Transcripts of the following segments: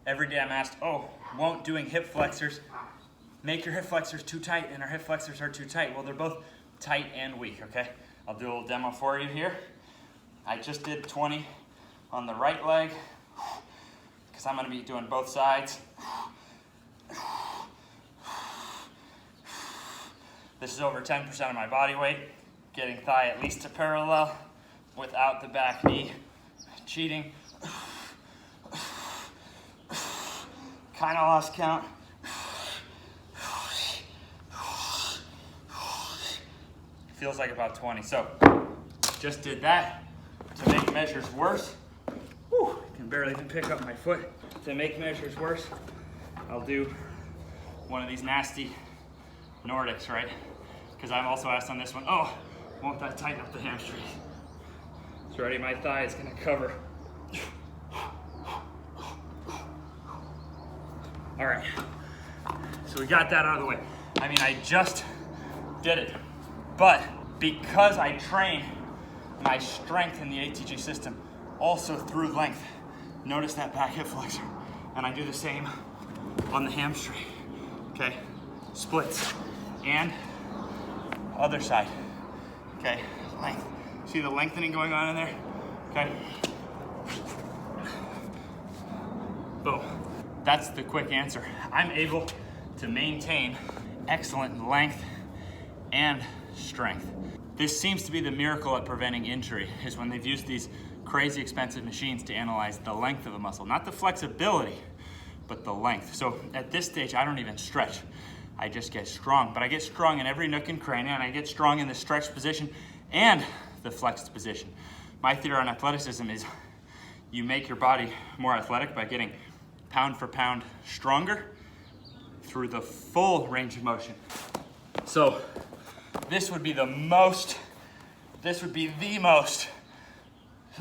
Every day I'm asked, oh, won't doing hip flexors make your hip flexors too tight? And our hip flexors are too tight. Well, they're both tight and weak, okay? I'll do a little demo for you here. I just did 20 on the right leg because I'm gonna be doing both sides. This is over 10% of my body weight, getting thigh at least to parallel without the back knee cheating. Kind of lost count. Feels like about 20. So just did that. To make measures worse, I can barely even pick up my foot. To make measures worse, I'll do one of these nasty Nordics, right? Because I'm also asked on this one, oh, won't that tighten up the hamstring? So ready, my thigh is gonna cover. All right, so we got that out of the way. I mean, I just did it, but because I train my strength in the ATG system also through length, notice that back hip flexor, and I do the same on the hamstring, okay? Splits, and other side, okay? Length, see the lengthening going on in there, okay? Boom. That's the quick answer. I'm able to maintain excellent length and strength. This seems to be the miracle at preventing injury, is when they've used these crazy expensive machines to analyze the length of a muscle, not the flexibility, but the length. So at this stage, I don't even stretch. I just get strong, but I get strong in every nook and cranny, and I get strong in the stretched position and the flexed position. My theory on athleticism is you make your body more athletic by getting pound for pound stronger through the full range of motion. So this would be the most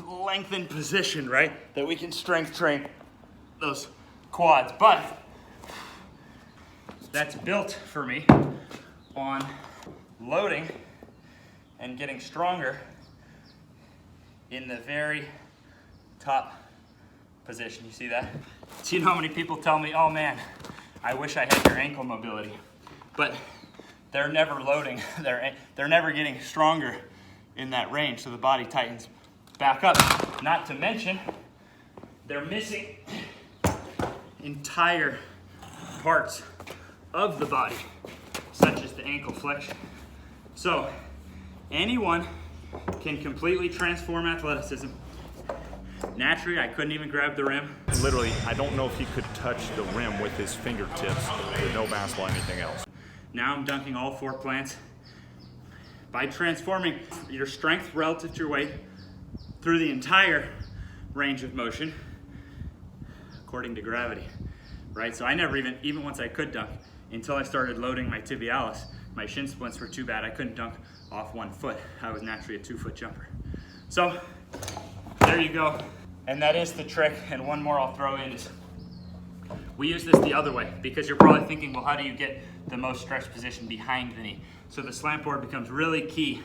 lengthened position, right? That we can strength train those quads, but that's built for me on loading and getting stronger in the very top position. You see that? So you know how many people tell me, oh man, I wish I had your ankle mobility, but they're never loading, they're never getting stronger in that range, so the body tightens back up. Not to mention, they're missing entire parts of the body, such as the ankle flexion. So anyone can completely transform athleticism. Naturally, I couldn't even grab the rim. Literally, I don't know if he could touch the rim with his fingertips with no basketball or anything else. Now I'm dunking all 4 plants. By transforming your strength relative to your weight through the entire range of motion, according to gravity, right? So I never even once I could dunk, until I started loading my tibialis, my shin splints were too bad. I couldn't dunk off 1 foot. I was naturally a 2-foot jumper. So there you go. And that is the trick. And one more I'll throw in is, we use this the other way, because you're probably thinking, well, how do you get the most stretched position behind the knee? So the slant board becomes really key.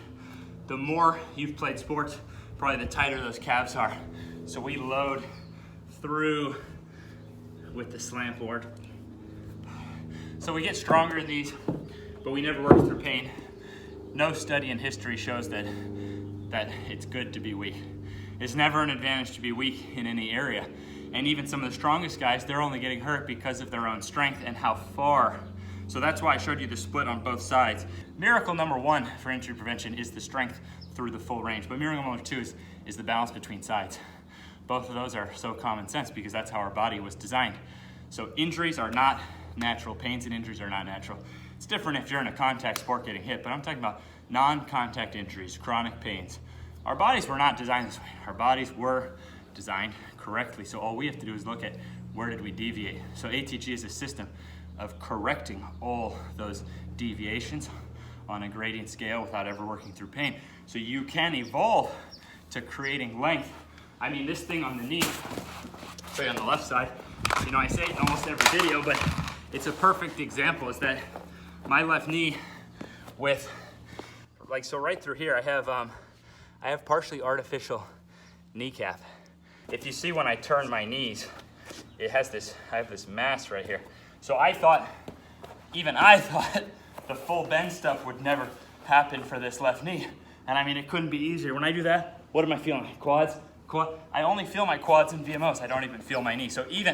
The more you've played sports, probably the tighter those calves are. So we load through with the slant board. So we get stronger in these, but we never work through pain. No study in history shows that it's good to be weak. It's never an advantage to be weak in any area. And even some of the strongest guys, they're only getting hurt because of their own strength and how far. So that's why I showed you the split on both sides. Miracle number 1 for injury prevention is the strength through the full range. But miracle number 2 is the balance between sides. Both of those are so common sense because that's how our body was designed. So injuries are not natural. Pains and injuries are not natural. It's different if you're in a contact sport getting hit, but I'm talking about non-contact injuries, chronic pains. Our bodies were not designed this way. Our bodies were designed correctly. So all we have to do is look at where did we deviate. So ATG is a system of correcting all those deviations on a gradient scale without ever working through pain. So you can evolve to creating length. I mean, this thing on the knee, say on the left side, you know, I say it in almost every video, but it's a perfect example, is that my left knee with, like, so right through here, I have partially artificial kneecap. If you see when I turn my knees, it has this, I have this mass right here. So I thought, even I thought the full bend stuff would never happen for this left knee. And I mean, it couldn't be easier. When I do that, what am I feeling? Quads? I only feel my quads and VMOs. I don't even feel my knee. So even,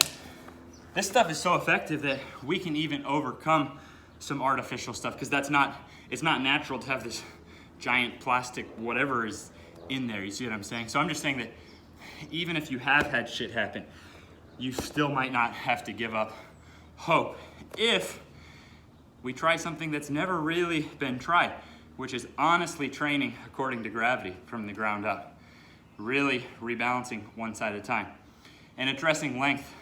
this stuff is so effective that we can even overcome some artificial stuff, because it's not natural to have this giant plastic whatever is in there. You see what I'm saying? So I'm just saying that even if you have had shit happen, you still might not have to give up hope if we try something that's never really been tried, which is honestly training according to gravity from the ground up. Really rebalancing one side at a time and addressing length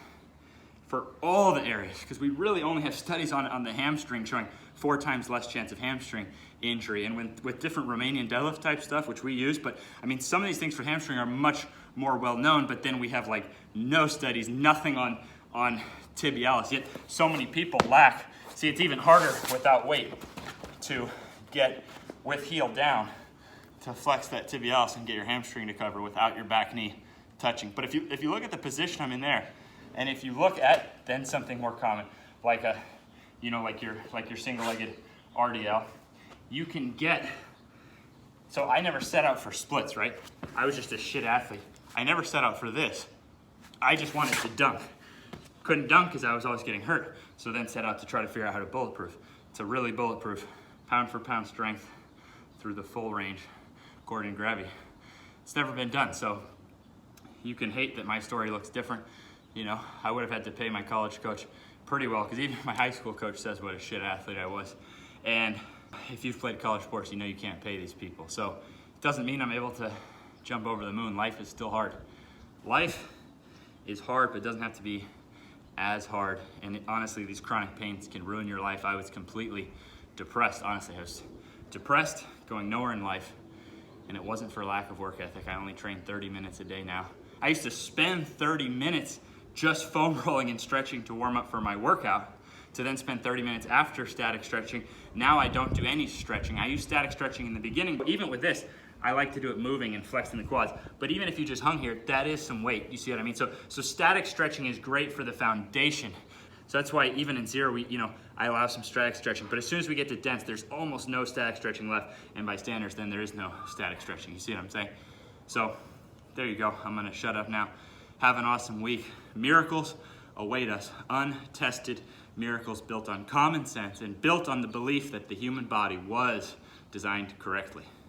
for all the areas, because we really only have studies on the hamstring showing 4 times less chance of hamstring injury, and with different Romanian deadlift type stuff, which we use. But I mean, some of these things for hamstring are much more well known, but then we have like no studies, nothing on tibialis, yet so many people lack. See, it's even harder without weight to get with heel down to flex that tibialis and get your hamstring to cover without your back knee touching. But if you look at the position I'm in there, and if you look at then something more common, like like your single-legged RDL, you can get. So I never set out for splits, right? I was just a shit athlete. I never set out for this. I just wanted to dunk. Couldn't dunk because I was always getting hurt. So then set out to try to figure out how to bulletproof. It's a really bulletproof, pound for pound strength through the full range, according to gravity. It's never been done, so you can hate that my story looks different. You know, I would have had to pay my college coach pretty well, because even my high school coach says what a shit athlete I was. And if you've played college sports, you know you can't pay these people. So it doesn't mean I'm able to jump over the moon. Life is still hard. Life is hard, but it doesn't have to be as hard. And honestly, these chronic pains can ruin your life. I was completely depressed. Honestly, I was depressed, going nowhere in life. And it wasn't for lack of work ethic. I only train 30 minutes a day now. I used to spend 30 minutes just foam rolling and stretching to warm up for my workout, to then spend 30 minutes after static stretching. Now I don't do any stretching. I use static stretching in the beginning, but even with this, I like to do it moving and flexing the quads. But even if you just hung here, that is some weight. You see what I mean? So static stretching is great for the foundation. So that's why even in zero, I allow some static stretching. But as soon as we get to dense, there's almost no static stretching left. And by standards, then there is no static stretching. You see what I'm saying? So there you go. I'm gonna shut up now. Have an awesome week. Miracles await us. Untested miracles built on common sense and built on the belief that the human body was designed correctly.